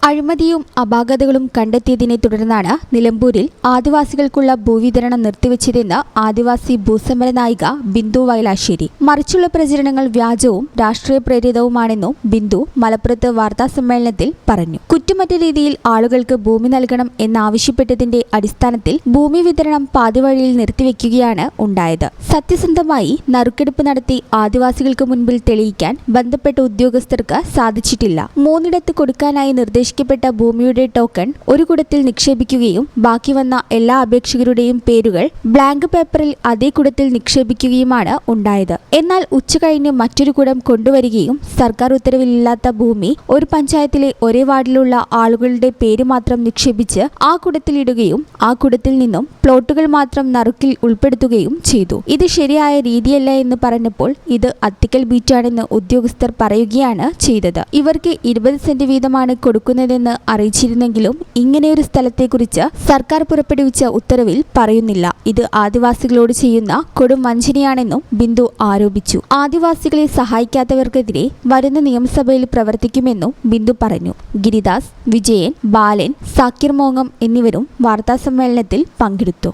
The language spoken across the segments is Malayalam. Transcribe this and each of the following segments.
അഴിമതിയും അപാകതകളും കണ്ടെത്തിയതിനെ തുടർന്നാണ് നിലമ്പൂരിൽ ആദിവാസികൾക്കുള്ള ഭൂവിതരണം നിർത്തിവെച്ചതെന്ന് ആദിവാസി ഭൂസമര നായിക ബിന്ദു വയലാശ്ശേരി. മറിച്ചുള്ള പ്രചരണങ്ങൾ വ്യാജവും രാഷ്ട്രീയ പ്രേരിതവുമാണെന്നും ബിന്ദു മലപ്പുറത്ത് വാർത്താസമ്മേളനത്തിൽ പറഞ്ഞു. കുറ്റമറ്റ രീതിയിൽ ആളുകൾക്ക് ഭൂമി നൽകണം എന്നാവശ്യപ്പെട്ടതിന്റെ അടിസ്ഥാനത്തിൽ ഭൂമി വിതരണം പാതിവഴിയിൽ നിർത്തിവെക്കുകയാണ് ഉണ്ടായത്. സത്യസന്ധമായി നറുക്കെടുപ്പ് നടത്തി ആദിവാസികൾക്ക് മുൻപിൽ തെളിയിക്കാൻ ബന്ധപ്പെട്ട ഉദ്യോഗസ്ഥർക്ക് സാധിച്ചിട്ടില്ല. മൂന്നിടത്ത് കൊടുക്കാനായി നിർദ്ദേശിക്കപ്പെട്ട ഭൂമിയുടെ ടോക്കൺ ഒരു കുടത്തിൽ നിക്ഷേപിക്കുകയും ബാക്കി വന്ന എല്ലാ അപേക്ഷകരുടെയും പേരുകൾ ബ്ലാങ്ക് പേപ്പറിൽ അതേ കുടത്തിൽ നിക്ഷേപിക്കുകയുമാണ് ഉണ്ടായത്. എന്നാൽ ഉച്ചകഴിഞ്ഞ് മറ്റൊരു കുടം കൊണ്ടുവരികയും സർക്കാർ ഉത്തരവിലില്ലാത്ത ഭൂമി ഒരു പഞ്ചായത്തിലെ ഒരേ വാർഡിലുള്ള ആളുകളുടെ പേര് മാത്രം നിക്ഷേപിച്ച് ആ കുടത്തിലിടുകയും ആ കുടത്തിൽ നിന്നും പ്ലോട്ടുകൾ മാത്രം നറുക്കിൽ ഉൾപ്പെടുത്തുകയും ചെയ്തു. ഇത് ശരിയായ രീതിയല്ല എന്ന് പറഞ്ഞപ്പോൾ ഇത് അത്തിക്കൽ ബീറ്റാണെന്ന് ഉദ്യോഗസ്ഥർ പറയുകയാണ് ചെയ്തത്. ഇവർക്ക് 20 സെന്റ് വീതമാണ് കൊടുക്കുന്നതെന്ന് അറിയിച്ചിരുന്നെങ്കിലും ഇങ്ങനെയൊരു സ്ഥലത്തെക്കുറിച്ച് സർക്കാർ പുറപ്പെടുവിച്ച ഉത്തരവിൽ പറയുന്നില്ല. ഇത് ആദിവാസികളോട് ചെയ്യുന്ന കൊടും വഞ്ചനയാണെന്നും ബിന്ദു ആരോപിച്ചു. ആദിവാസികളെ സഹായിക്കാത്തവർക്കെതിരെ വരുന്ന നിയമസഭയിൽ പ്രവർത്തിക്കുമെന്നും ബിന്ദു പറഞ്ഞു. ഗിരിദാസ്, വിജയൻ, ബാലൻ, സാക്കിർ മോങ്ങം എന്നിവരും വാർത്താസമ്മേളനത്തിൽ പങ്കെടുത്തു.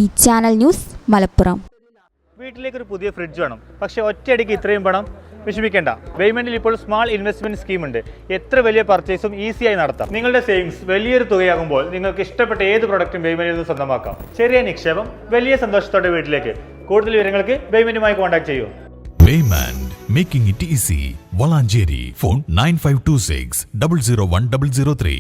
ഈ ചാനൽ ന്യൂസ്, മലപ്പുറം. വീട്ടിലേക്ക് ഒരു പുതിയ ഫ്രിഡ്ജ് വേണം, പക്ഷേ ഒറ്റയടിക്ക് ഇത്രയും പണം വിഷമിക്കേണ്ട. വേയ്മെന്റിൽ ഇപ്പോൾ സ്മാൾ ഇൻവെസ്റ്റ്മെന്റ് സ്കീം ഉണ്ട്. എത്ര വലിയ പർച്ചേസും ഈസിയായി നടത്താം. നിങ്ങളുടെ സേവിങ്സ് വലിയൊരു തുകയാകുമ്പോൾ നിങ്ങൾക്ക് ഇഷ്ടപ്പെട്ട ഏത് പ്രൊഡക്റ്റും വേയ്മെന്റിൽ നിന്ന് സ്വന്തമാക്കാം. ചെറിയ നിക്ഷേപം, വലിയ സന്തോഷത്തോടെ വീട്ടിലേക്ക്. കൂടുതൽ വിവരങ്ങൾക്ക് വേയ്മെന്റുമായി കോൺടാക്ട് ചെയ്യൂ. Waymand, making it easy. Valanjeri, phone 9526 001 003.